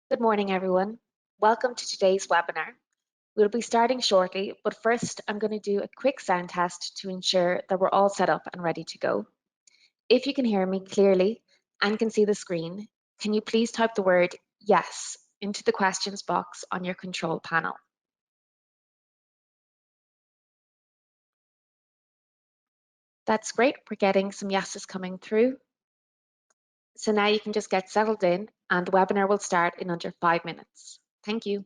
Good morning, everyone. Welcome to today's webinar. We'll be starting shortly, but first I'm going to do a quick sound test to ensure that we're all set up and ready to go. If you can hear me clearly and can see the screen, can you please type the word yes into the questions box on your control panel? That's great. We're getting some yeses coming through. So now you can just get settled in and the webinar will start in under 5 minutes. Thank you.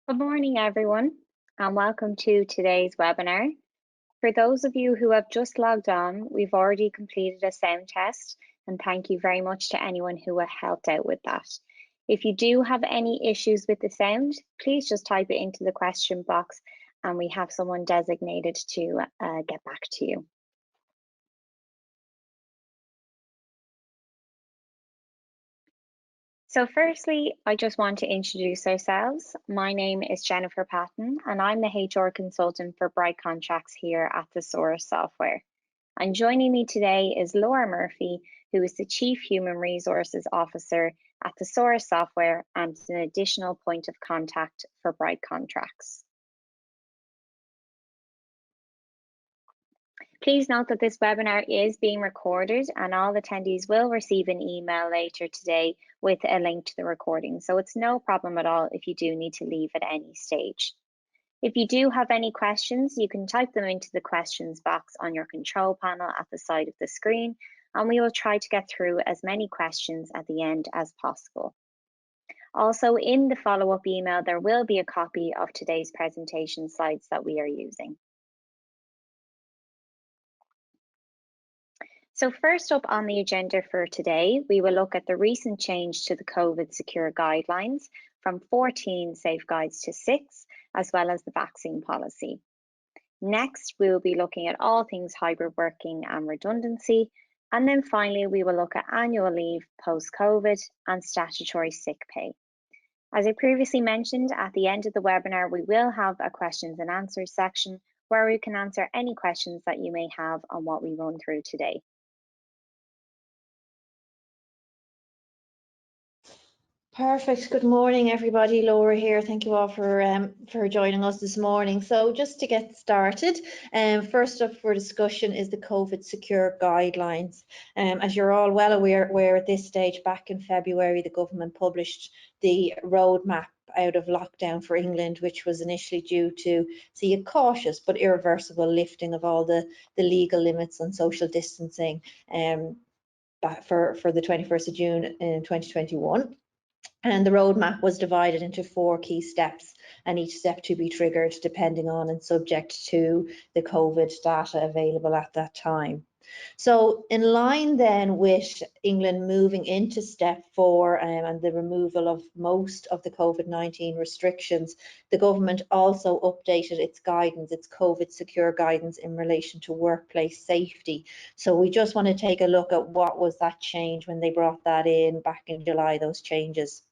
Good morning, everyone, and welcome to today's webinar. For those of you who have just logged on, we've already completed a sound test, and thank you very much to anyone who helped out with that. If you do have any issues with the sound, please just type it into the question box and we have someone designated to get back to you. So firstly, I just want to introduce ourselves. My name is Jennifer Patton and I'm the HR consultant for Bright Contracts here at Thesaurus Software. And joining me today is Laura Murphy, who is the Chief Human Resources Officer at Thesaurus Software and an additional point of contact for Bright Contracts. Please note that this webinar is being recorded and all attendees will receive an email later today with a link to the recording. So it's no problem at all if you do need to leave at any stage. If you do have any questions, you can type them into the questions box on your control panel at the side of the screen, and we will try to get through as many questions at the end as possible. Also, in the follow-up email, there will be a copy of today's presentation slides that we are using. So first up on the agenda for today, we will look at the recent change to the COVID secure guidelines from 14 safeguards to 6, as well as the vaccine policy. Next, we will be looking at all things hybrid working and redundancy. And then finally, we will look at annual leave post-COVID and statutory sick pay. As I previously mentioned, at the end of the webinar, we will have a questions and answers section where we can answer any questions that you may have on what we run through today. Perfect. Good morning, everybody. Laura here. Thank you all for joining us this morning. So just to get started, first up for discussion is the COVID secure guidelines. As you're all well aware at this stage, back in February, the government published the roadmap out of lockdown for England, which was initially due to see a cautious but irreversible lifting of all the legal limits on social distancing for the 21st of June in 2021. And the roadmap was divided into 4 key steps, and each step to be triggered depending on and subject to the COVID data available at that time. So in line then with England moving into step 4 and the removal of most of the COVID-19 restrictions, the government also updated its guidance, its COVID secure guidance in relation to workplace safety. So we just want to take a look at what was that change when they brought that in back in July, those changes.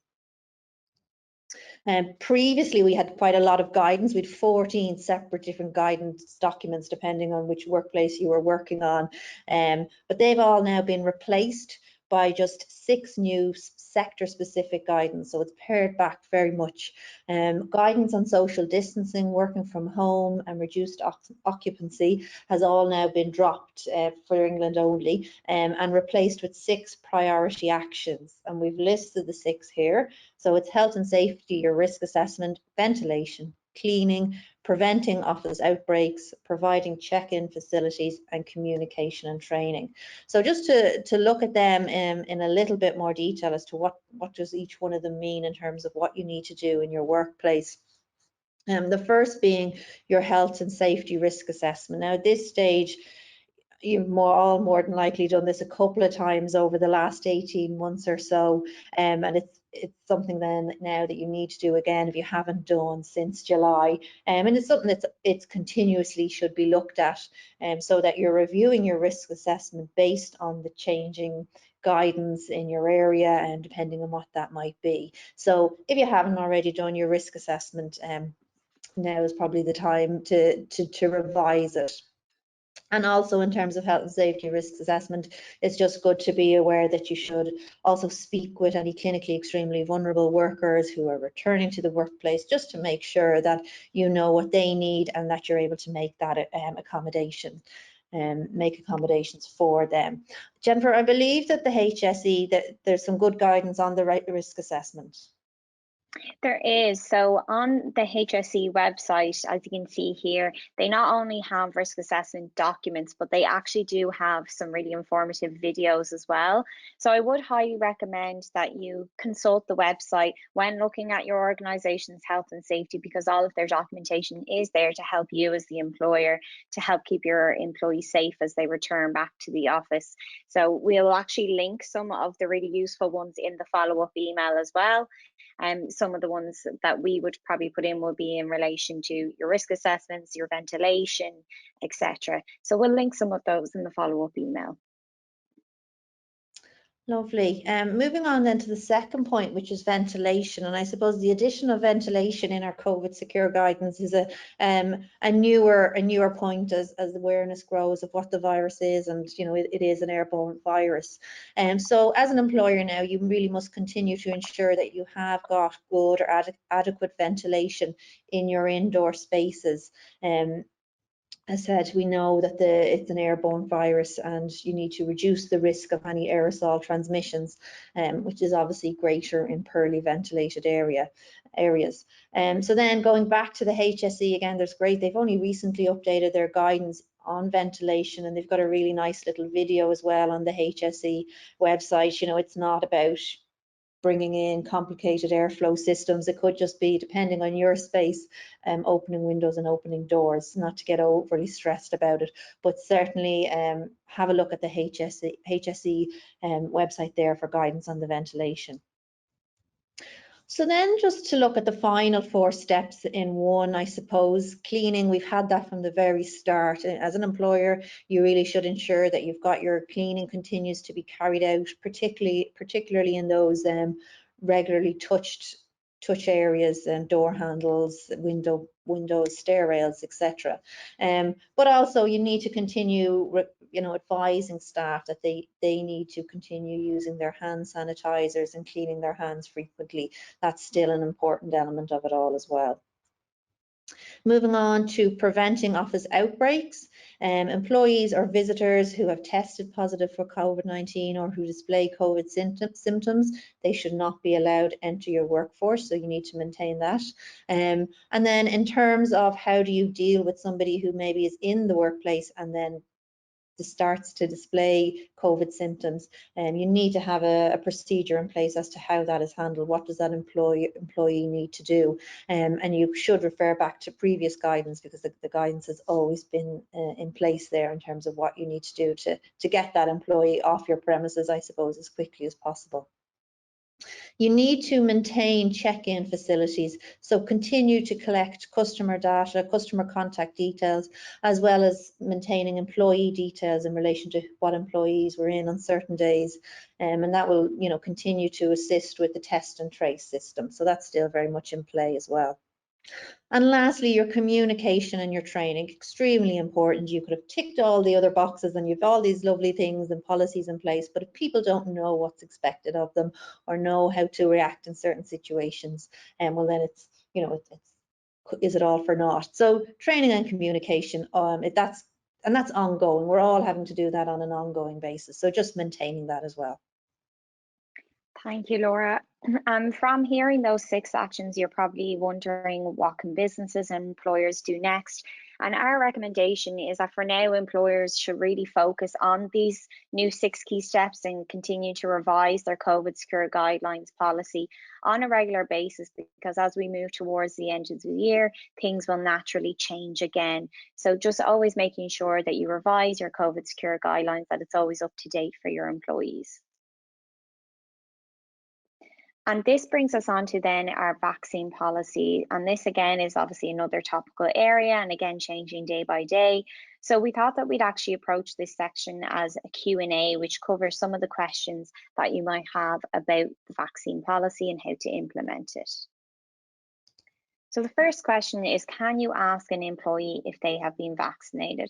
Previously, we had quite a lot of guidance. We had 14 separate different guidance documents, depending on which workplace you were working on. But they've all now been replaced by just 6 new sector-specific guidance. So it's pared back very much. Guidance on social distancing, working from home and reduced occupancy has all now been dropped for England only and replaced with 6 priority actions. And we've listed the 6 here. So it's health and safety, your risk assessment, ventilation, cleaning, preventing office outbreaks, providing check-in facilities, and communication and training. So just to look at them in a little bit more detail as to what does each one of them mean in terms of what you need to do in your workplace. The first being your health and safety risk assessment. Now at this stage, you've more than likely done this a couple of times over the last 18 months or so, and it's something then now that you need to do again if you haven't done since July, and it's something it's continuously should be looked at, so that you're reviewing your risk assessment based on the changing guidance in your area and depending on what that might be. So if you haven't already done your risk assessment, now is probably the time to revise it. And also in terms of health and safety risk assessment, it's just good to be aware that you should also speak with any clinically extremely vulnerable workers who are returning to the workplace, just to make sure that you know what they need and that you're able to make that accommodation. Make accommodations for them. Jennifer, I believe that the HSE, that there's some good guidance on the risk assessment. There is. So on the HSE website, as you can see here, they not only have risk assessment documents, but they actually do have some really informative videos as well. So I would highly recommend that you consult the website when looking at your organization's health and safety, because all of their documentation is there to help you as the employer, to help keep your employees safe as they return back to the office. So we'll actually link some of the really useful ones in the follow-up email as well. Some of the ones that we would probably put in will be in relation to your risk assessments, your ventilation, etc. So we'll link some of those in the follow-up email. Lovely. Moving on then to the second point, which is ventilation, and I suppose the addition of ventilation in our COVID secure guidance is a newer point as awareness grows of what the virus is, and you know it is an airborne virus. So as an employer now, you really must continue to ensure that you have got good or adequate ventilation in your indoor spaces. As said, we know that it's an airborne virus and you need to reduce the risk of any aerosol transmissions, which is obviously greater in poorly ventilated areas. So then going back to the HSE again, there's great, they've only recently updated their guidance on ventilation, and they've got a really nice little video as well on the HSE website. You know, it's not about bringing in complicated airflow systems. It could just be, depending on your space, opening windows and opening doors, not to get overly stressed about it, but certainly have a look at the HSE website there for guidance on the ventilation. So then just to look at the final 4 steps in one, I suppose, cleaning, we've had that from the very start. As an employer, you really should ensure that you've got your cleaning continues to be carried out, particularly in those regularly touched touch areas and door handles, windows, stair rails, etc. But also you need to continue, advising staff that they need to continue using their hand sanitizers and cleaning their hands frequently. That's still an important element of it all as well. Moving on to preventing office outbreaks. Employees or visitors who have tested positive for COVID-19 or who display COVID symptoms, they should not be allowed to enter your workforce, so you need to maintain that. And then in terms of how do you deal with somebody who maybe is in the workplace and then starts to display COVID symptoms, you need to have a procedure in place as to how that is handled. What does that employee need to do? And you should refer back to previous guidance, because the guidance has always been in place there in terms of what you need to do to get that employee off your premises, I suppose, as quickly as possible. You need to maintain check-in facilities, so continue to collect customer data, customer contact details, as well as maintaining employee details in relation to what employees were in on certain days, and that will, continue to assist with the test and trace system. So that's still very much in play as well. And lastly, your communication and your training, extremely important. You could have ticked all the other boxes and you've all these lovely things and policies in place, but if people don't know what's expected of them or know how to react in certain situations, well then it's, is it all for naught? So training and communication, that's ongoing. We're all having to do that on an ongoing basis. So just maintaining that as well. Thank you, Laura. From hearing those 6 actions, you're probably wondering, what can businesses and employers do next? And our recommendation is that for now, employers should really focus on these new 6 key steps and continue to revise their COVID secure guidelines policy on a regular basis, because as we move towards the end of the year, things will naturally change again. So just always making sure that you revise your COVID secure guidelines, that it's always up to date for your employees. And this brings us on to then our vaccine policy. And this again is obviously another topical area, and again changing day by day. So we thought that we'd actually approach this section as a Q&A, which covers some of the questions that you might have about the vaccine policy and how to implement it. So the first question is, can you ask an employee if they have been vaccinated?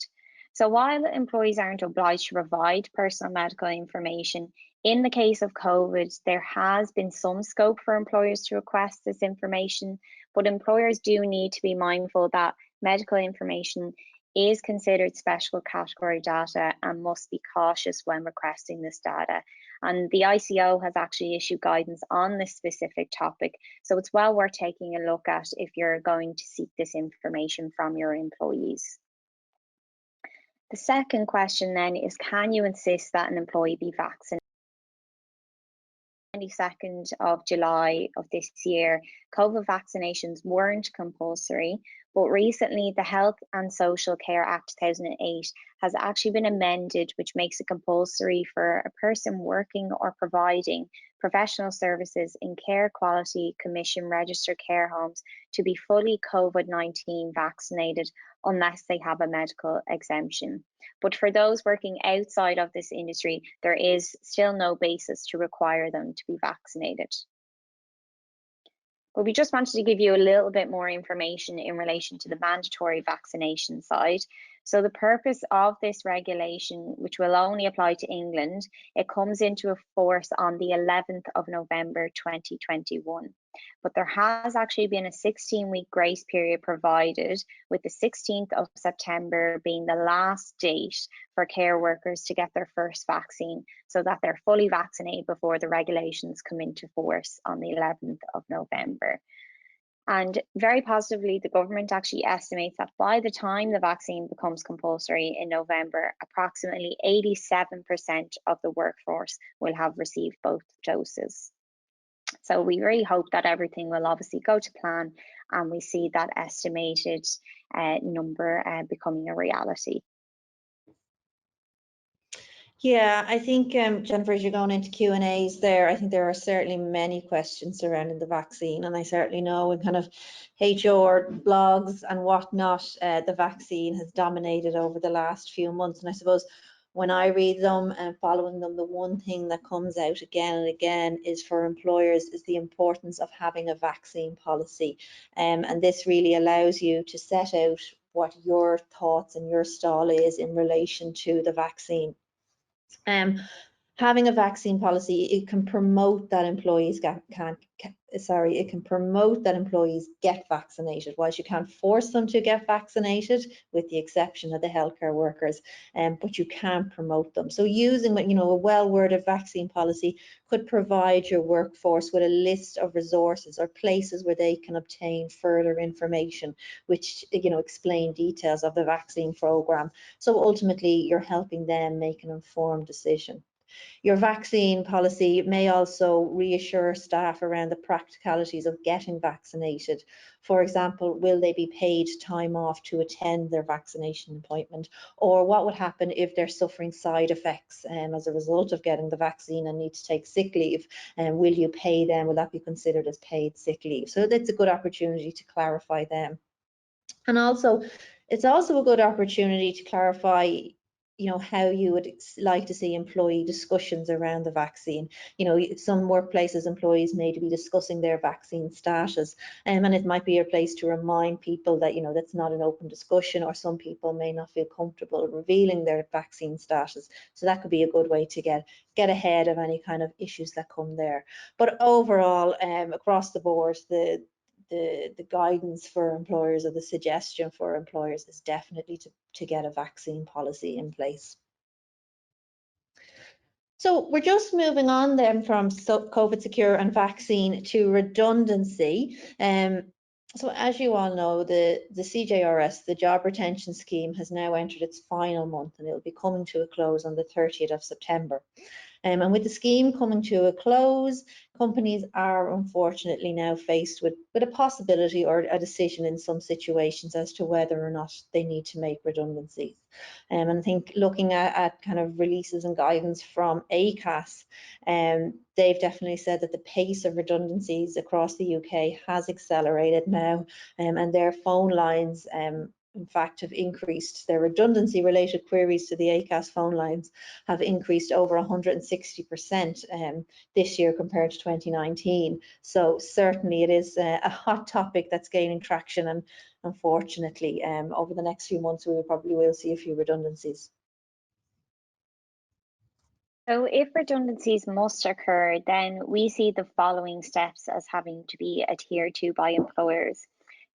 So while employees aren't obliged to provide personal medical information, in the case of COVID, there has been some scope for employers to request this information, but employers do need to be mindful that medical information is considered special category data and must be cautious when requesting this data. And the ICO has actually issued guidance on this specific topic, so it's well worth taking a look at if you're going to seek this information from your employees. The second question then is, can you insist that an employee be vaccinated? 22nd of July of this year, Cova vaccinations weren't compulsory, but recently the Health and Social Care Act 2008 has actually been amended, which makes it compulsory for a person working or providing professional services in Care Quality Commission registered care homes to be fully COVID-19 vaccinated unless they have a medical exemption. But for those working outside of this industry, there is still no basis to require them to be vaccinated. But we just wanted to give you a little bit more information in relation to the mandatory vaccination side. So the purpose of this regulation, which will only apply to England, it comes into force on the 11th of November 2021. But there has actually been a 16-week grace period provided, with the 16th of September being the last date for care workers to get their first vaccine, so that they're fully vaccinated before the regulations come into force on the 11th of November. And very positively, the government actually estimates that by the time the vaccine becomes compulsory in November, approximately 87% of the workforce will have received both doses. So we really hope that everything will obviously go to plan and we see that estimated number becoming a reality. Yeah, I think, Jennifer, as you're going into Q&As there, I think there are certainly many questions surrounding the vaccine, and I certainly know in kind of HR blogs and whatnot, the vaccine has dominated over the last few months. And I suppose when I read them and following them, the one thing that comes out again and again is for employers is the importance of having a vaccine policy. And this really allows you to set out what your thoughts and your style is in relation to the vaccine. Having a vaccine policy, it can promote that employees it can promote that employees get vaccinated. Whilst you can't force them to get vaccinated, with the exception of the healthcare workers, but you can promote them. So using, a well-worded vaccine policy could provide your workforce with a list of resources or places where they can obtain further information, which, explain details of the vaccine program. So ultimately, you're helping them make an informed decision. Your vaccine policy may also reassure staff around the practicalities of getting vaccinated. For example, will they be paid time off to attend their vaccination appointment? Or what would happen if they're suffering side effects as a result of getting the vaccine and need to take sick leave? And will you pay them? Will that be considered as paid sick leave? So that's a good opportunity to clarify them. And also, it's also a good opportunity to clarify how you would like to see employee discussions around the vaccine. Some workplaces, employees may be discussing their vaccine status, and it might be a place to remind people that that's not an open discussion, or some people may not feel comfortable revealing their vaccine status. So that could be a good way to get ahead of any kind of issues that come there. But overall, across the board, the guidance for employers, or the suggestion for employers, is definitely to get a vaccine policy in place. So we're just moving on then from COVID secure and vaccine to redundancy. So as you all know, the CJRS, the Job Retention Scheme, has now entered its final month, and it will be coming to a close on the 30th of September. And with the scheme coming to a close, companies are unfortunately now faced with a possibility or a decision in some situations as to whether or not they need to make redundancies. And I think looking at kind of releases and guidance from ACAS, they've definitely said that the pace of redundancies across the UK has accelerated now, and their phone lines in fact have increased. Their redundancy related queries to the ACAS phone lines have increased over 160% this year compared to 2019. So certainly it is a hot topic that's gaining traction, and unfortunately over the next few months we probably will see a few redundancies. So if redundancies must occur, then we see the following steps as having to be adhered to by employers.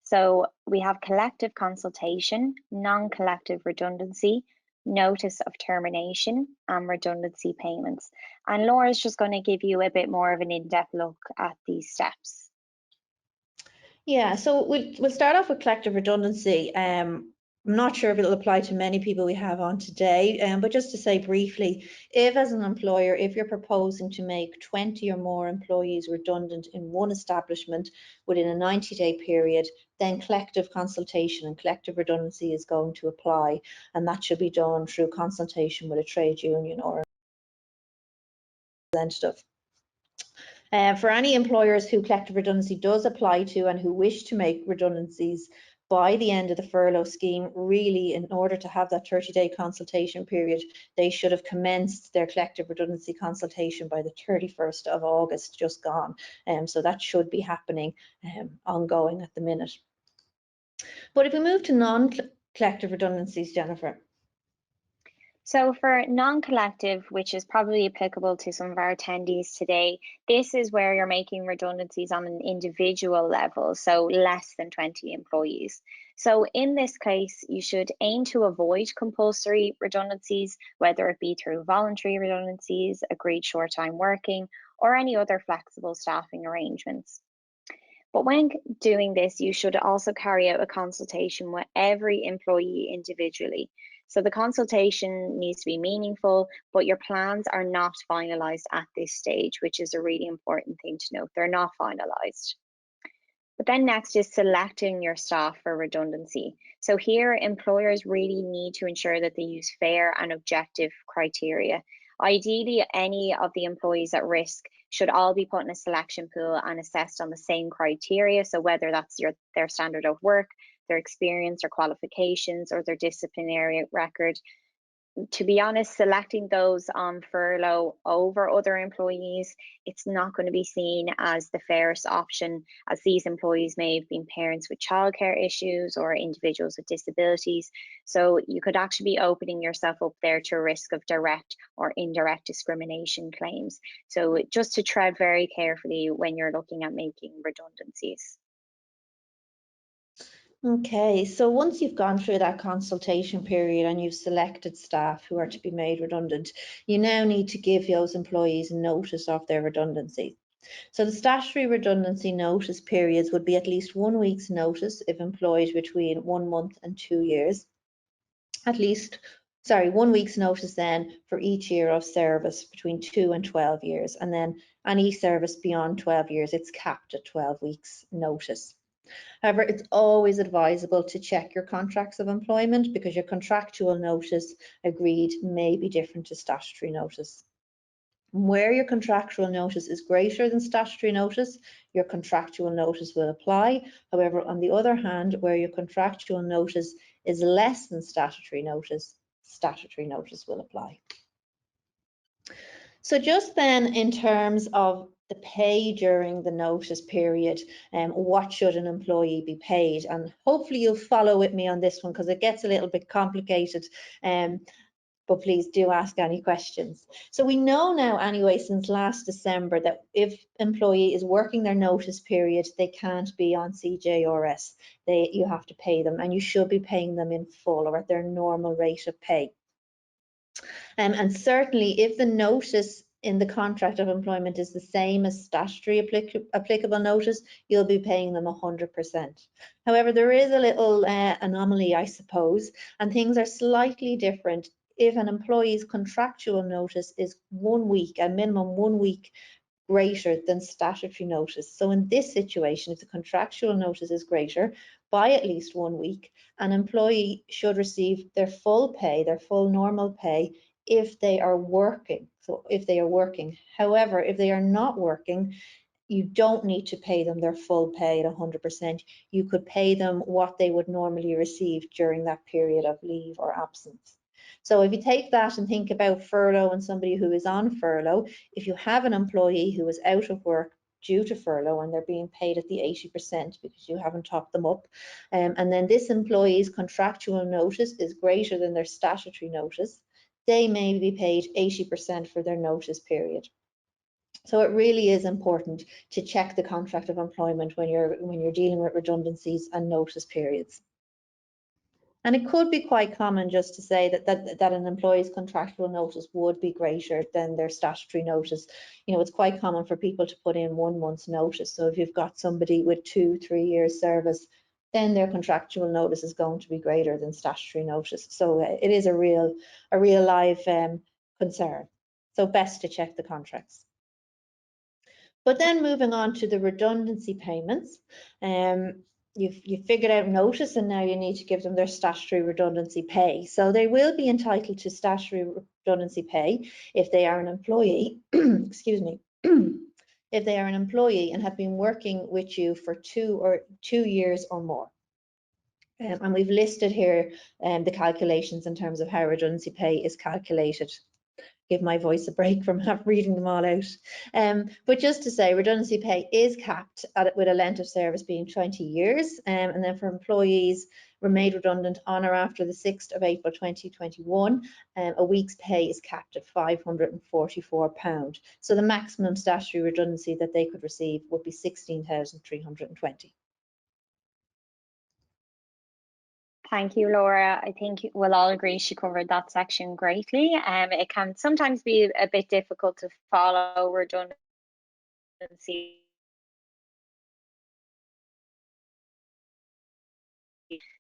So we have collective consultation, non-collective redundancy, notice of termination, and redundancy payments. And Laura's just going to give you a bit more of an in-depth look at these steps. Yeah, so we'll start off with collective redundancy. I'm not sure if it'll apply to many people we have on today, but just to say briefly, if as an employer, if you're proposing to make 20 or more employees redundant in one establishment within a 90-day period, then collective consultation and collective redundancy is going to apply, and that should be done through consultation with a trade union or a representative. For any employers who collective redundancy does apply to and who wish to make redundancies by the end of the furlough scheme, really in order to have that 30-day consultation period, they should have commenced their collective redundancy consultation by the 31st of August, just gone. So that should be happening ongoing at the minute. But if we move to non-collective redundancies, Jennifer. So for non-collective, which is probably applicable to some of our attendees today, this is where you're making redundancies on an individual level, so less than 20 employees. So in this case, you should aim to avoid compulsory redundancies, whether it be through voluntary redundancies, agreed short-time working, or any other flexible staffing arrangements. But when doing this, you should also carry out a consultation with every employee individually. So the consultation needs to be meaningful, but your plans are not finalised at this stage, which is a really important thing to note. They're not finalised. But then next is selecting your staff for redundancy. So here, employers really need to ensure that they use fair and objective criteria. Ideally, any of the employees at risk should all be put in a selection pool and assessed on the same criteria. So whether that's their standard of work, their experience or qualifications, or their disciplinary record. to be honest, selecting those on furlough over other employees, it's not going to be seen as the fairest option, as these employees may have been parents with childcare issues or individuals with disabilities. So you could actually be opening yourself up there to a risk of direct or indirect discrimination claims. So just to tread very carefully when you're looking at making redundancies. Okay, so once you've gone through that consultation period and you've selected staff who are to be made redundant, you now need to give those employees notice of their redundancy. So the statutory redundancy notice periods would be at least 1 week's notice if employed between 1 month and 2 years. 1 week's notice then for each year of service between 2 and 12 years, and then any service beyond 12 years, it's capped at 12 weeks notice. However, it's always advisable to check your contracts of employment because your contractual notice agreed may be different to statutory notice. Where your contractual notice is greater than statutory notice, your contractual notice will apply. However, on the other hand, where your contractual notice is less than statutory notice will apply. So just then, in terms of the pay during the notice period, what should an employee be paid? And hopefully you'll follow with me on this one because it gets a little bit complicated, but please do ask any questions. So we know now anyway, since last December, that if employee is working their notice period, they can't be on CJRS. You have to pay them, and you should be paying them in full or at their normal rate of pay. And certainly if the notice in the contract of employment is the same as statutory applicable notice, you'll be paying them 100%. However, there is a little anomaly, I suppose, and things are slightly different if an employee's contractual notice is 1 week, a minimum 1 week greater than statutory notice. So in this situation, if the contractual notice is greater by at least 1 week, an employee should receive their full pay, their full normal pay, if they are working. So if they are working. However, if they are not working, you don't need to pay them their full pay at 100%. You could pay them what they would normally receive during that period of leave or absence. So if you take that and think about furlough and somebody who is on furlough, if you have an employee who is out of work due to furlough and they're being paid at the 80% because you haven't topped them up, and then this employee's contractual notice is greater than their statutory notice, they may be paid 80% for their notice period. So it really is important to check the contract of employment when you're dealing with redundancies and notice periods. And it could be quite common just to say that an employee's contractual notice would be greater than their statutory notice. You know, it's quite common for people to put in 1 month's notice. So if you've got somebody with 2-3 years service, then their contractual notice is going to be greater than statutory notice. So it is a real live concern. So best to check the contracts. But then moving on to the redundancy payments, you've figured out notice and now you need to give them their statutory redundancy pay. So they will be entitled to statutory redundancy pay if they are an employee, excuse me, if they are an employee and have been working with you for 2 years or more. And we've listed here the calculations in terms of how redundancy pay is calculated. Give my voice a break from reading them all out. But just to say, redundancy pay is capped with a length of service being 20 years. And then for employees were made redundant on or after the 6th of April 2021, a week's pay is capped at £544. So the maximum statutory redundancy that they could receive would be £16,320. Thank you, Laura. I think we'll all agree she covered that section greatly. It can sometimes be a bit difficult to follow redundancy.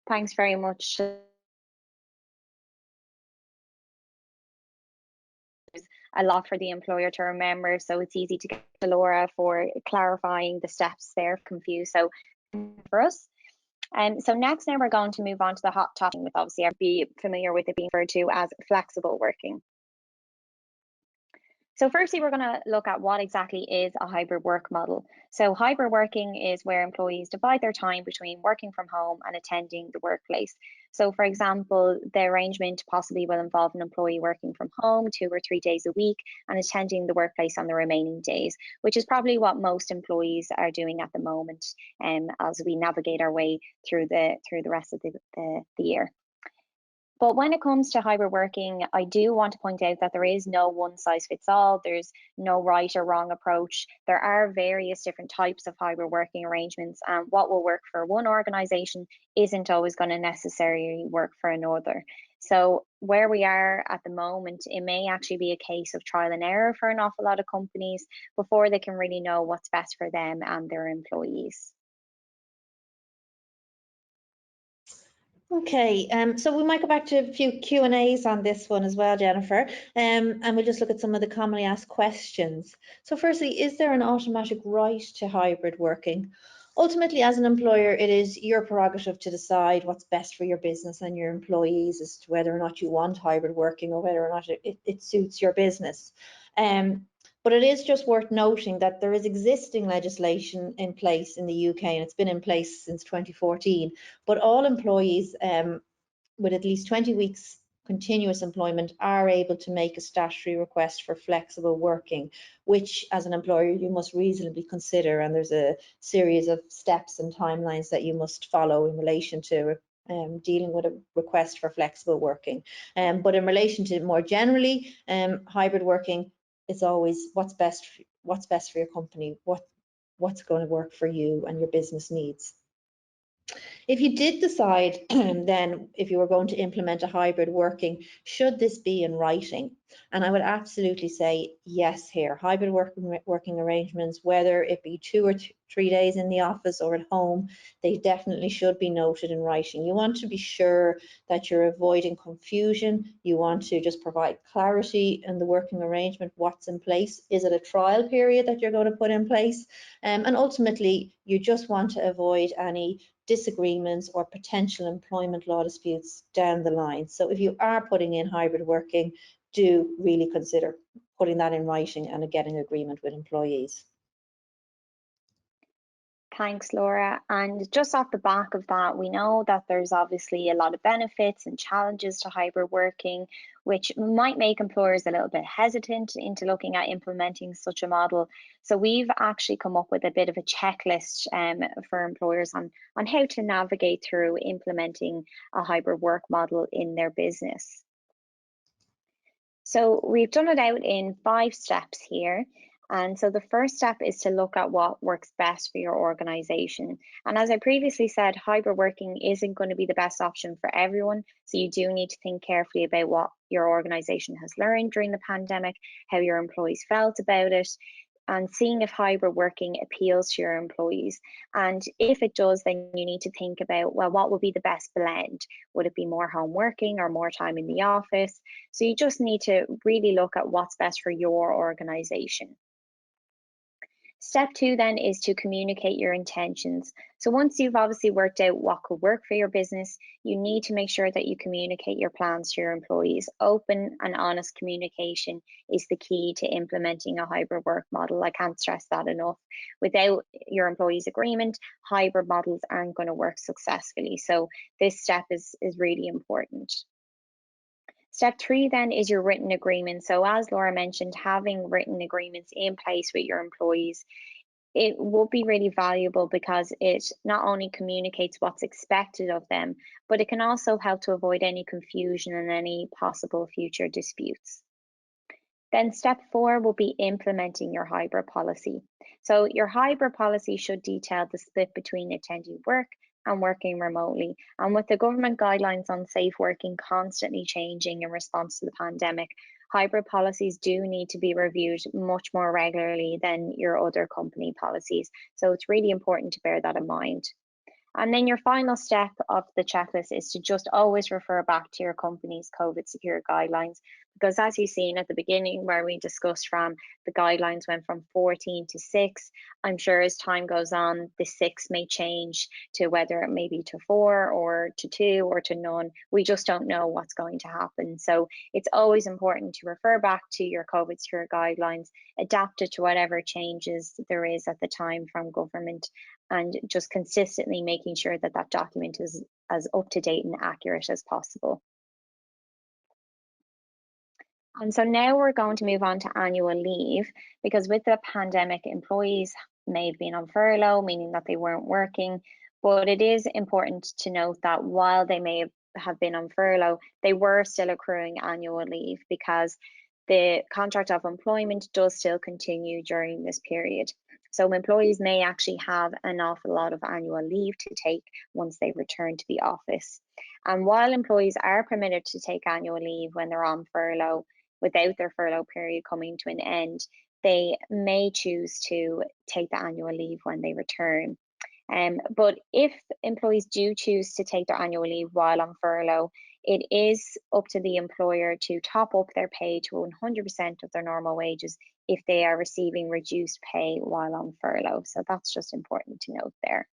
Thanks very much. A lot for the employer to remember, so it's easy to get to Laura for clarifying the steps there confused. So for us. So next now we're going to move on to the hot topic, with obviously I'd be familiar with it being referred to as flexible working. So firstly, we're going to look at what exactly is a hybrid work model. So hybrid working is where employees divide their time between working from home and attending the workplace. So for example, the arrangement possibly will involve an employee working from home 2 or 3 days a week and attending the workplace on the remaining days, which is probably what most employees are doing at the moment as we navigate our way through the rest of the year. But when it comes to hybrid working, I do want to point out that there is no one size fits all. There's no right or wrong approach. There are various different types of hybrid working arrangements, and what will work for one organization isn't always going to necessarily work for another. So where we are at the moment, it may actually be a case of trial and error for an awful lot of companies before they can really know what's best for them and their employees. Okay, so we might go back to a few Q&As on this one as well, Jennifer, and we'll just look at some of the commonly asked questions. So firstly, is there an automatic right to hybrid working? Ultimately, as an employer, it is your prerogative to decide what's best for your business and your employees as to whether or not you want hybrid working or whether or not it suits your business. But it is just worth noting that there is existing legislation in place in the UK, and it's been in place since 2014, but all employees with at least 20 weeks continuous employment are able to make a statutory request for flexible working, which as an employer you must reasonably consider, and there's a series of steps and timelines that you must follow in relation to dealing with a request for flexible working. But in relation to more generally, hybrid working, it's always what's best for your company, what's going to work for you and your business needs. If you did decide then if you were going to implement a hybrid working, should this be in writing? And I would absolutely say yes here. Hybrid working arrangements, whether it be 2 or 3 days in the office or at home, they definitely should be noted in writing. You want to be sure that you're avoiding confusion. You want to just provide clarity in the working arrangement, what's in place. Is it a trial period that you're going to put in place? And ultimately, you just want to avoid any disagreements or potential employment law disputes down the line. So if you are putting in hybrid working, do really consider putting that in writing and getting agreement with employees. Thanks, Laura. And just off the back of that, we know that there's obviously a lot of benefits and challenges to hybrid working, which might make employers a little bit hesitant into looking at implementing such a model. So we've actually come up with a bit of a checklist for employers on how to navigate through implementing a hybrid work model in their business. So we've done it out in 5 steps here. And so the first step is to look at what works best for your organization. And as I previously said, hybrid working isn't going to be the best option for everyone. So you do need to think carefully about what your organization has learned during the pandemic, how your employees felt about it, and seeing if hybrid working appeals to your employees. And if it does, then you need to think about, well, what would be the best blend? Would it be more home working or more time in the office? So you just need to really look at what's best for your organization. Step 2 then is to communicate your intentions. So once you've obviously worked out what could work for your business, you need to make sure that you communicate your plans to your employees. Open and honest communication is the key to implementing a hybrid work model. I can't stress that enough. Without your employees' agreement, hybrid models aren't going to work successfully. So this step is really important. Step 3 then is your written agreement. So as Laura mentioned, having written agreements in place with your employees, it will be really valuable because it not only communicates what's expected of them, but it can also help to avoid any confusion and any possible future disputes. Then step 4 will be implementing your hybrid policy. So your hybrid policy should detail the split between attending work and working remotely. And with the government guidelines on safe working constantly changing in response to the pandemic, hybrid policies do need to be reviewed much more regularly than your other company policies. So it's really important to bear that in mind. And then your final step of the checklist is to just always refer back to your company's COVID secure guidelines. Because as you've seen at the beginning, where we discussed from the guidelines went from 14 to 6, I'm sure as time goes on, the 6 may change to whether it may be to 4 or to 2 or to none. We just don't know what's going to happen. So it's always important to refer back to your COVID-secure guidelines, adapt it to whatever changes there is at the time from government, and just consistently making sure that that document is as up to date and accurate as possible. And so now we're going to move on to annual leave, because with the pandemic, employees may have been on furlough, meaning that they weren't working, but it is important to note that while they may have been on furlough, they were still accruing annual leave, because the contract of employment does still continue during this period. So employees may actually have an awful lot of annual leave to take once they return to the office. And while employees are permitted to take annual leave when they're on furlough, without their furlough period coming to an end, they may choose to take the annual leave when they return. But if employees do choose to take their annual leave while on furlough, it is up to the employer to top up their pay to 100% of their normal wages if they are receiving reduced pay while on furlough. So that's just important to note there.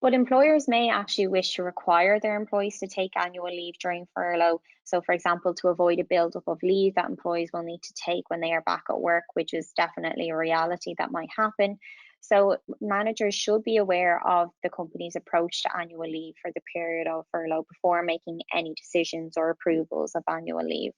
But employers may actually wish to require their employees to take annual leave during furlough. So for example, to avoid a buildup of leave that employees will need to take when they are back at work, which is definitely a reality that might happen. So managers should be aware of the company's approach to annual leave for the period of furlough before making any decisions or approvals of annual leave.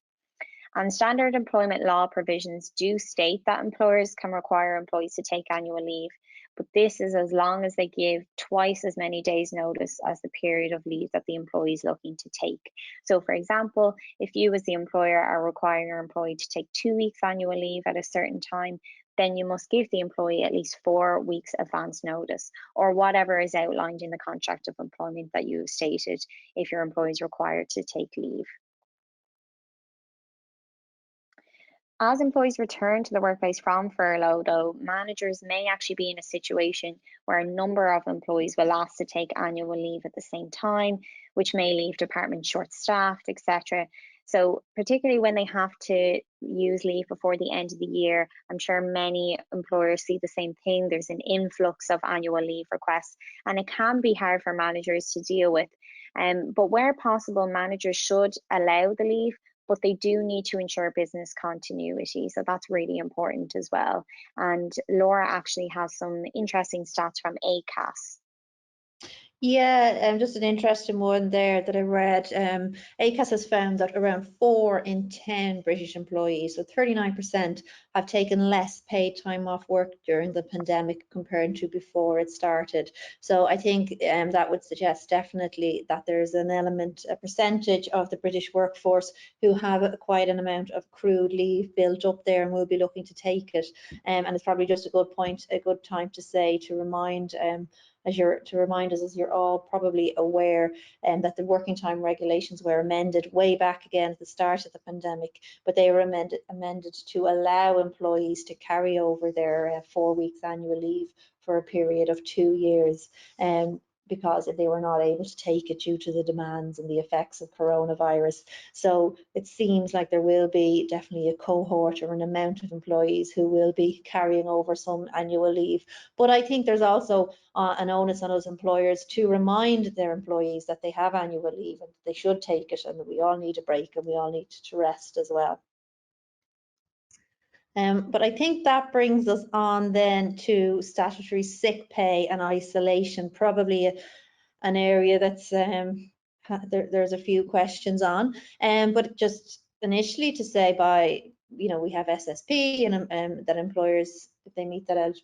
And standard employment law provisions do state that employers can require employees to take annual leave, but this is as long as they give twice as many days notice as the period of leave that the employee is looking to take. So for example, if you as the employer are requiring your employee to take 2 weeks annual leave at a certain time, then you must give the employee at least 4 weeks advance notice, or whatever is outlined in the contract of employment that you have stated if your employee is required to take leave. As employees return to the workplace from furlough, though, managers may actually be in a situation where a number of employees will ask to take annual leave at the same time, which may leave departments short-staffed, etc. So particularly when they have to use leave before the end of the year, I'm sure many employers see the same thing. There's an influx of annual leave requests, and it can be hard for managers to deal with. But where possible, managers should allow the leave, but they do need to ensure business continuity. So that's really important as well. And Laura actually has some interesting stats from ACAS. Yeah, just an interesting one there that I read. ACAS has found that around 4 in 10 British employees, so 39%, have taken less paid time off work during the pandemic compared to before it started. So I think that would suggest definitely that there's an element, a percentage of the British workforce who have quite an amount of accrued leave built up there and will be looking to take it. And it's probably just a good time to say, to remind us, as you're all probably aware, that the working time regulations were amended way back again at the start of the pandemic, but they were amended to allow employees to carry over their 4 weeks annual leave for a period of 2 years. Because they were not able to take it due to the demands and the effects of coronavirus. So it seems like there will be definitely a cohort or an amount of employees who will be carrying over some annual leave. But I think there's also an onus on those employers to remind their employees that they have annual leave and they should take it, and that we all need a break and we all need to rest as well. But I think that brings us on then to statutory sick pay and isolation, probably an area that's there's a few questions on. But just initially to say, we have SSP and that employers, if they meet that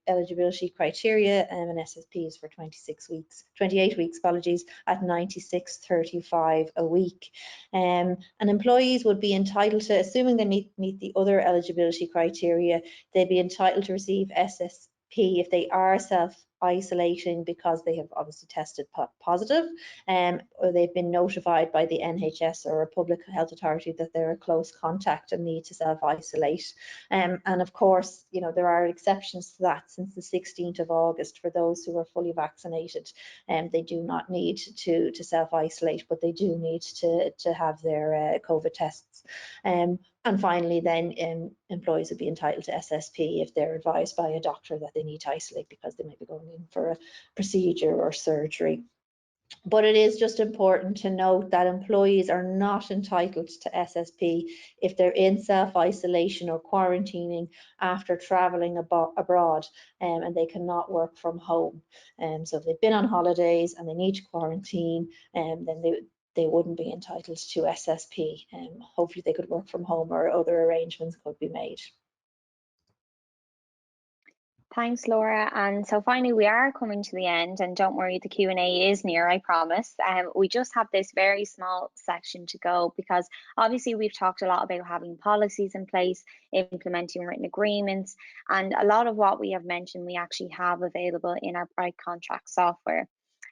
eligibility criteria, and SSP is for 28 weeks, apologies, at 96.35 a week. And employees would be entitled to, assuming they meet the other eligibility criteria, they'd be entitled to receive SSP if they are self-isolating because they have obviously tested positive, or they've been notified by the NHS or a public health authority that they're a close contact and need to self-isolate. And of course, you know, there are exceptions to that. Since the 16th of August, for those who are fully vaccinated, they do not need to self-isolate, but they do need to have their COVID tests. And finally, then employees would be entitled to SSP if they're advised by a doctor that they need to isolate because they may be going in for a procedure or surgery. But it is just important to note that employees are not entitled to SSP if they're in self-isolation or quarantining after travelling abroad, and they cannot work from home. So if they've been on holidays and they need to quarantine, then they wouldn't be entitled to SSP. Hopefully they could work from home or other arrangements could be made. Thanks, Laura. And so finally, we are coming to the end, and don't worry, the Q&A is near, I promise. We just have this very small section to go because obviously we've talked a lot about having policies in place, implementing written agreements, and a lot of what we have mentioned we actually have available in our Bright Contracts software.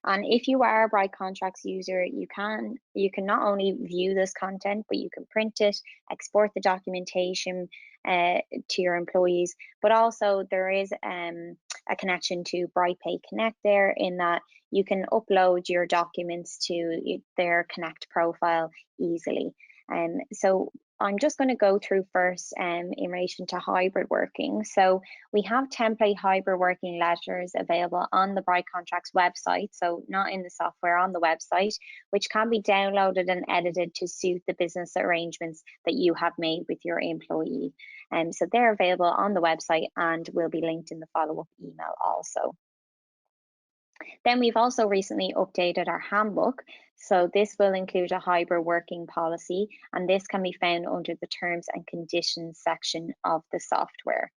And if you are a Bright Contracts user, you can not only view this content, but you can print it, export the documentation to your employees, but also there is a connection to BrightPay Connect there, in that you can upload your documents to their Connect profile easily. So I'm just going to go through first in relation to hybrid working. So we have template hybrid working letters available on the Bright Contracts website, so not in the software, on the website, which can be downloaded and edited to suit the business arrangements that you have made with your employee. So they're available on the website and will be linked in the follow-up email also. Then we've also recently updated our handbook. So this will include a hybrid working policy, and this can be found under the terms and conditions section of the software.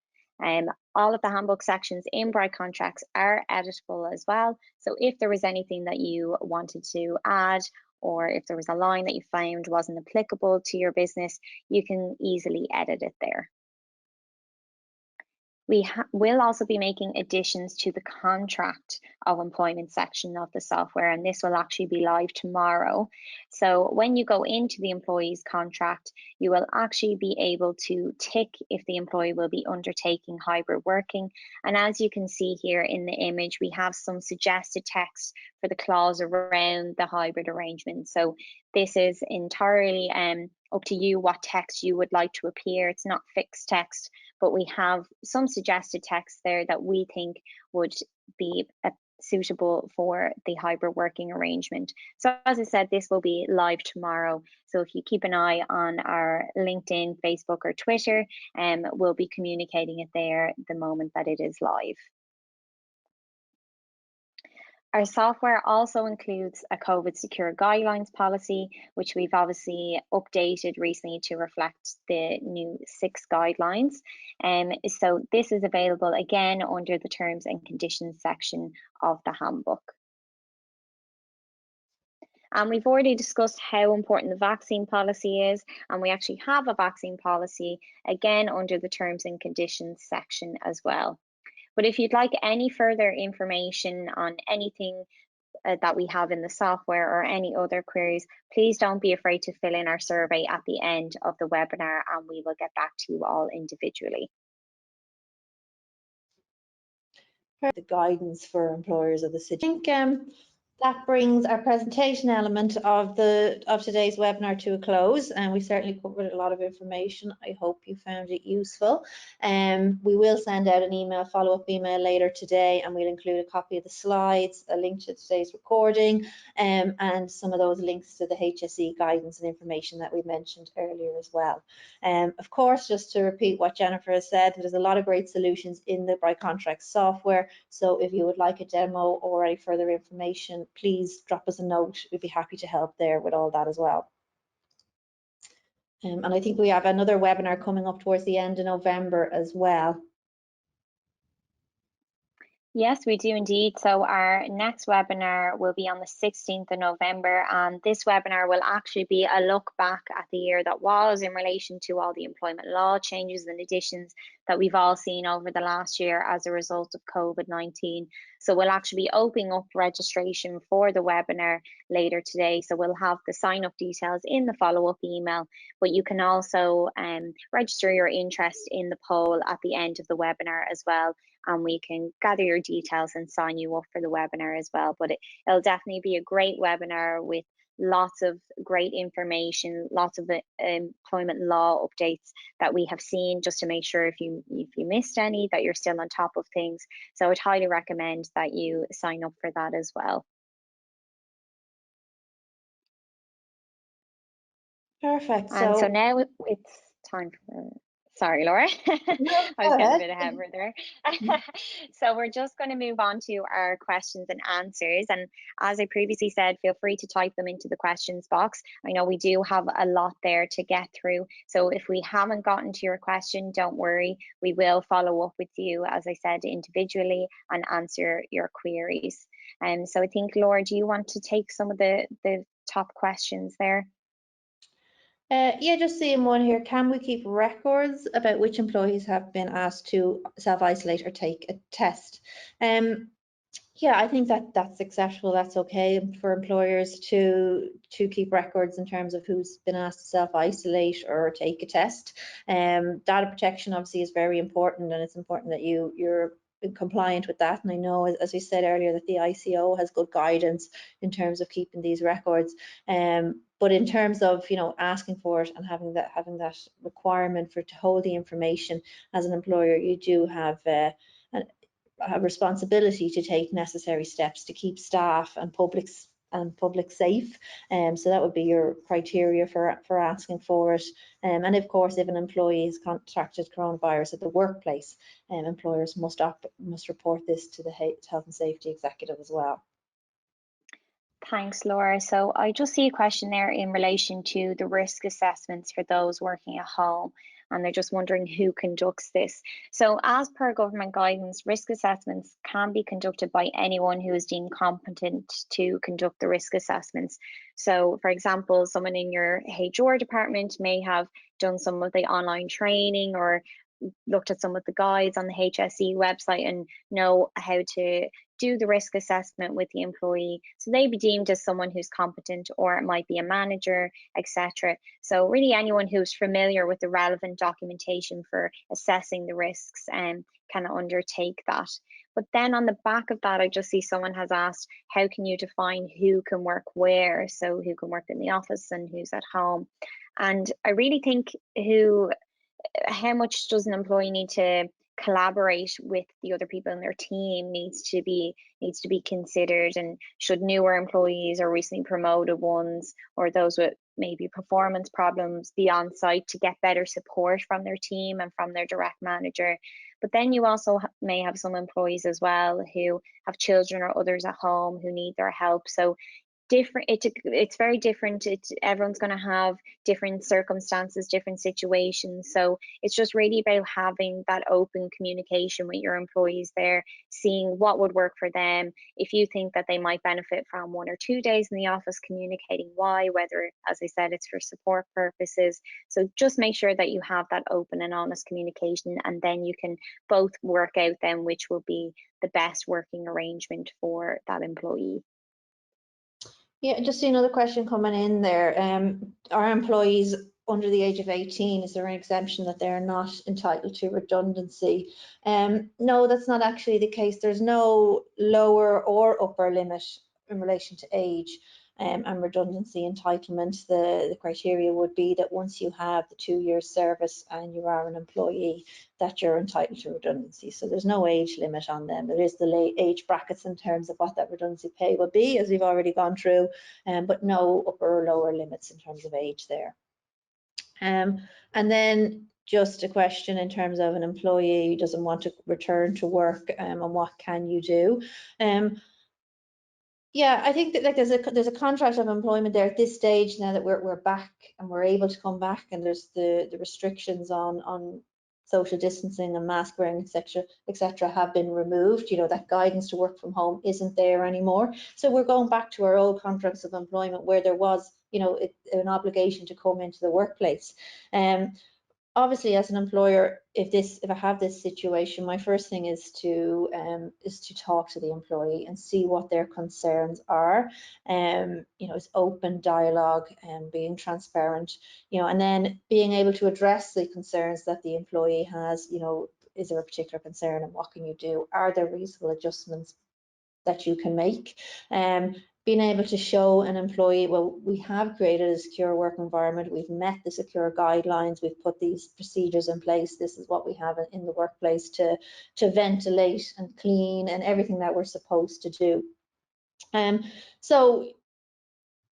All of the handbook sections in Bright Contracts are editable as well. So if there was anything that you wanted to add, or if there was a line that you found wasn't applicable to your business, you can easily edit it there. We will also be making additions to the contract of employment section of the software, and this will actually be live tomorrow. So when you go into the employee's contract, you will actually be able to tick if the employee will be undertaking hybrid working. And as you can see here in the image, we have some suggested text for the clause around the hybrid arrangement. So this is entirely up to you what text you would like to appear. It's not fixed text, but we have some suggested text there that we think would be suitable for the hybrid working arrangement. So as I said, this will be live tomorrow. So if you keep an eye on our LinkedIn, Facebook or Twitter, we'll be communicating it there the moment that it is live. Our software also includes a COVID secure guidelines policy, which we've obviously updated recently to reflect the new 6 guidelines. So this is available again under the terms and conditions section of the handbook. And we've already discussed how important the vaccine policy is, and we actually have a vaccine policy again under the terms and conditions section as well. But if you'd like any further information on anything that we have in the software or any other queries, please don't be afraid to fill in our survey at the end of the webinar, and we will get back to you all individually. The guidance for employers of the city. I think that brings our presentation element of today's webinar to a close, and we certainly covered a lot of information. I hope you found it useful. We will send out an email, follow-up email later today, and we'll include a copy of the slides, a link to today's recording, and some of those links to the HSE guidance and information that we mentioned earlier as well. Of course, just to repeat what Jennifer has said, there's a lot of great solutions in the Bright Contracts software. So if you would like a demo or any further information, please drop us a note. We'd be happy to help there with all that as well. And I think we have another webinar coming up towards the end of November as well. Yes, we do indeed. So our next webinar will be on the 16th of November, and this webinar will actually be a look back at the year that was in relation to all the employment law changes and additions that we've all seen over the last year as a result of COVID-19. So we'll actually be opening up registration for the webinar later today. So we'll have the sign-up details in the follow-up email, but you can also register your interest in the poll at the end of the webinar as well, and we can gather your details and sign you up for the webinar as well. But it'll definitely be a great webinar with lots of great information, lots of employment law updates that we have seen, just to make sure if you missed any, that you're still on top of things. So I'd highly recommend that you sign up for that as well. Perfect. And so now it's time for, sorry, Laura, No, I was go getting a ahead. bit ahead of her there. So we're just going to move on to our questions and answers. And as I previously said, feel free to type them into the questions box. I know we do have a lot there to get through. So if we haven't gotten to your question, don't worry. We will follow up with you, as I said, individually and answer your queries. So I think, Laura, do you want to take some of the top questions there? Yeah, just seeing one here. Can we keep records about which employees have been asked to self-isolate or take a test? Yeah, I think that's acceptable. That's okay for employers to keep records in terms of who's been asked to self-isolate or take a test. Data protection obviously is very important, and it's important that you're compliant with that. And I know, as we said earlier, that the ICO has good guidance in terms of keeping these records. But in terms of asking for it and having that requirement to hold the information as an employer, you do have a responsibility to take necessary steps to keep staff and public safe. So that would be your criteria for asking for it. And of course, if an employee has contracted coronavirus at the workplace, employers must report this to the health and safety executive as well. Thanks, Laura. So I just see a question there in relation to the risk assessments for those working at home, and they're just wondering who conducts this. So as per government guidance, risk assessments can be conducted by anyone who is deemed competent to conduct the risk assessments. So for example, someone in your HR department may have done some of the online training or looked at some of the guides on the HSE website and know how to do the risk assessment with the employee. So they'd be deemed as someone who's competent, or it might be a manager, etc. So really anyone who's familiar with the relevant documentation for assessing the risks can undertake that. But then on the back of that, I just see someone has asked, how can you define who can work where? So who can work in the office and who's at home? And I really think how much does an employee need to collaborate with the other people in their team needs to be considered, and should newer employees or recently promoted ones or those with maybe performance problems be on site to get better support from their team and from their direct manager. But then you also may have some employees as well who have children or others at home who need their help. So it's very different. Everyone's going to have different circumstances, different situations, so it's just really about having that open communication with your employees there, seeing what would work for them. If you think that they might benefit from 1 or 2 days in the office, communicating why, whether, as I said, it's for support purposes. So just make sure that you have that open and honest communication, and then you can both work out then which will be the best working arrangement for that employee. Yeah, just see another question coming in there. Are employees under the age of 18, is there an exemption that they're not entitled to redundancy? No, that's not actually the case. There's no lower or upper limit in relation to age and redundancy entitlement. The criteria would be that once you have the 2 years service and you are an employee, that you're entitled to redundancy. So there's no age limit on them. There is the age brackets in terms of what that redundancy pay will be, as we've already gone through, but no upper or lower limits in terms of age there. And then just a question in terms of an employee who doesn't want to return to work, and what can you do? Yeah, I think that there's a contract of employment there at this stage now that we're back and we're able to come back, and there's the restrictions on social distancing and mask wearing, etc., have been removed. You know, that guidance to work from home isn't there anymore. So we're going back to our old contracts of employment where there was, you know, an obligation to come into the workplace. Obviously, as an employer, if I have this situation, my first thing is to talk to the employee and see what their concerns are. You know, it's open dialogue and being transparent. You know, and then being able to address the concerns that the employee has. You know, is there a particular concern, and what can you do? Are there reasonable adjustments that you can make? Being able to show an employee, well, we have created a secure work environment, we've met the secure guidelines, we've put these procedures in place, this is what we have in the workplace to ventilate and clean and everything that we're supposed to do. So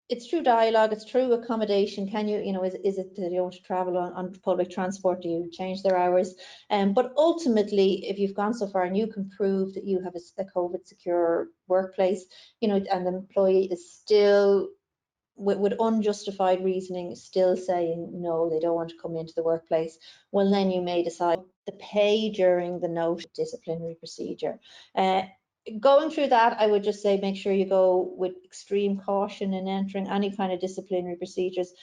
it's through dialogue, it's through accommodation. Can you, you know, is it that you want to travel on public transport? Do you change their hours? But ultimately, if you've gone so far and you can prove that you have a COVID secure workplace, you know, and the employee is still with unjustified reasoning still saying no, they don't want to come into the workplace, well, then you may decide the pay during the notice disciplinary procedure. Going through that, I would just say make sure you go with extreme caution in entering any kind of disciplinary procedures.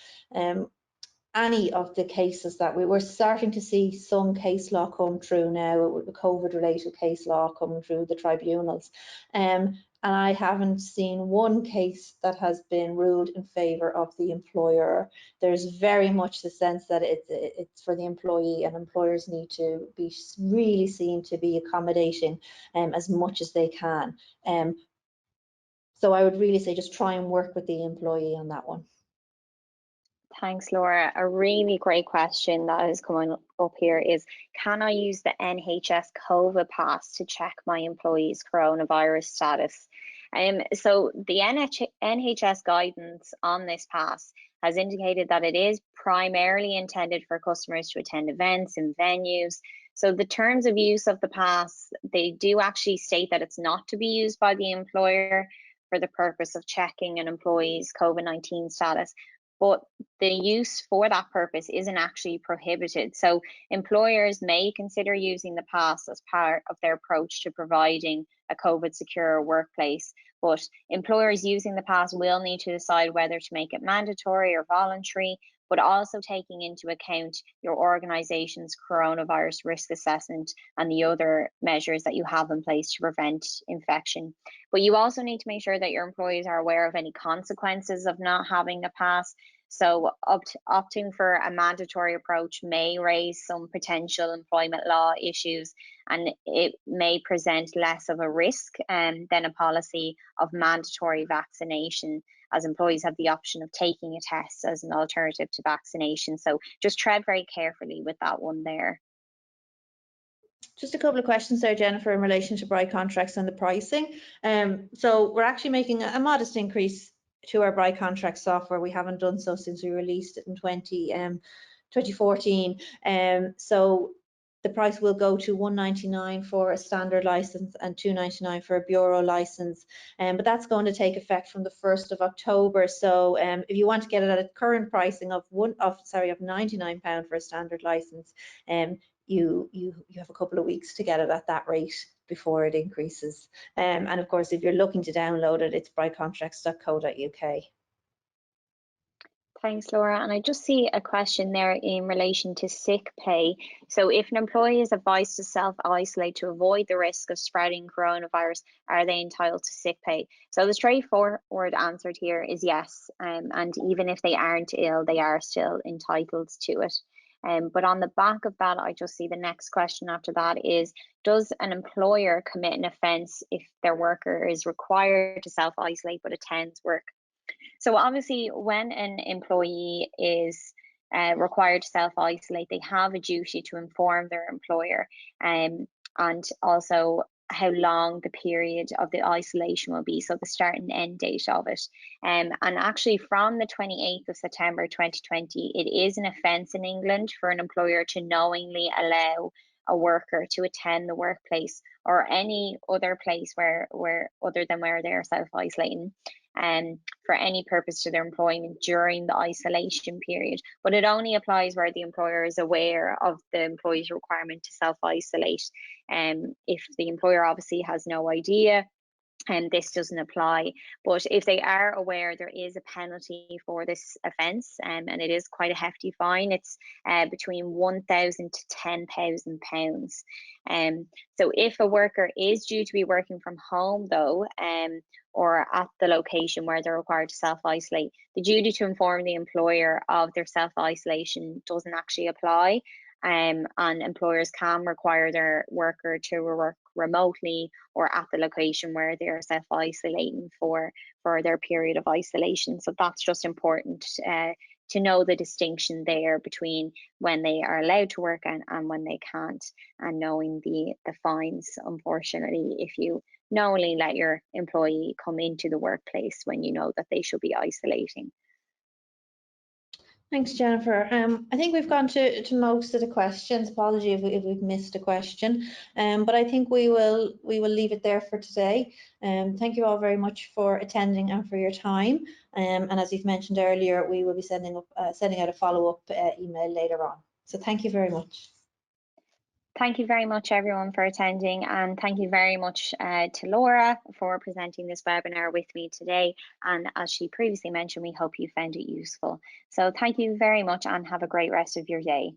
Any of the cases that we're starting to see some case law come through now, with the COVID related case law coming through the tribunals. And I haven't seen one case that has been ruled in favour of the employer. There's very much the sense that it's for the employee, and employers need to be really seen to be accommodating as much as they can. So I would really say just try and work with the employee on that one. Thanks, Laura. A really great question that is coming up here is, can I use the NHS Cova pass to check my employee's coronavirus status? So the NHS guidance on this pass has indicated that it is primarily intended for customers to attend events and venues. So the terms of use of the pass, they do actually state that it's not to be used by the employer for the purpose of checking an employee's COVID-19 status, but the use for that purpose isn't actually prohibited. So employers may consider using the pass as part of their approach to providing a COVID secure workplace, but employers using the pass will need to decide whether to make it mandatory or voluntary, but also taking into account your organization's coronavirus risk assessment and the other measures that you have in place to prevent infection. But you also need to make sure that your employees are aware of any consequences of not having a pass. So opting for a mandatory approach may raise some potential employment law issues, and it may present less of a risk than a policy of mandatory vaccination, as employees have the option of taking a test as an alternative to vaccination. So just tread very carefully with that one there. Just a couple of questions there, Jennifer, in relation to BRI contracts and the pricing. So we're actually making a modest increase to our BRI contract software. We haven't done so since we released it in 2014. So the price will go to $199 for a standard license and $299 for a bureau license, but that's going to take effect from the 1st of October. So if you want to get it at a current pricing of £99 for a standard license, you have a couple of weeks to get it at that rate before it increases. And of course, if you're looking to download it, it's bricontracts.co.uk. Thanks, Laura. And I just see a question there in relation to sick pay. So if an employee is advised to self-isolate to avoid the risk of spreading coronavirus, are they entitled to sick pay? So the straightforward answer here is yes. And even if they aren't ill, they are still entitled to it. But on the back of that, I just see the next question after that is, does an employer commit an offence if their worker is required to self-isolate but attends work? So obviously, when an employee is required to self-isolate, they have a duty to inform their employer, and also how long the period of the isolation will be, so the start and end date of it. And actually, from the 28th of September 2020, it is an offence in England for an employer to knowingly allow a worker to attend the workplace or any other place where other than where they're self-isolating. for any purpose to their employment during the isolation period. But it only applies where the employer is aware of the employee's requirement to self-isolate. If the employer obviously has no idea, and this doesn't apply. But if they are aware, there is a penalty for this offence, and it is quite a hefty fine. It's between £1,000 to £10,000. So if a worker is due to be working from home, though, or at the location where they're required to self-isolate, the duty to inform the employer of their self-isolation doesn't actually apply. And employers can require their worker to work remotely or at the location where they're self-isolating for their period of isolation. So that's just important to know the distinction there between when they are allowed to work and when they can't, and knowing the fines, unfortunately, if you knowingly let your employee come into the workplace when you know that they should be isolating. Thanks, Jennifer. I think we've gone to most of the questions. Apology if we've missed a question, but I think we will leave it there for today. Thank you all very much for attending and for your time. And as you've mentioned earlier, we will be sending out a follow-up email later on. So thank you very much. Thank you very much, everyone, for attending, and thank you very much to Laura for presenting this webinar with me today. And as she previously mentioned, we hope you found it useful. So thank you very much and have a great rest of your day.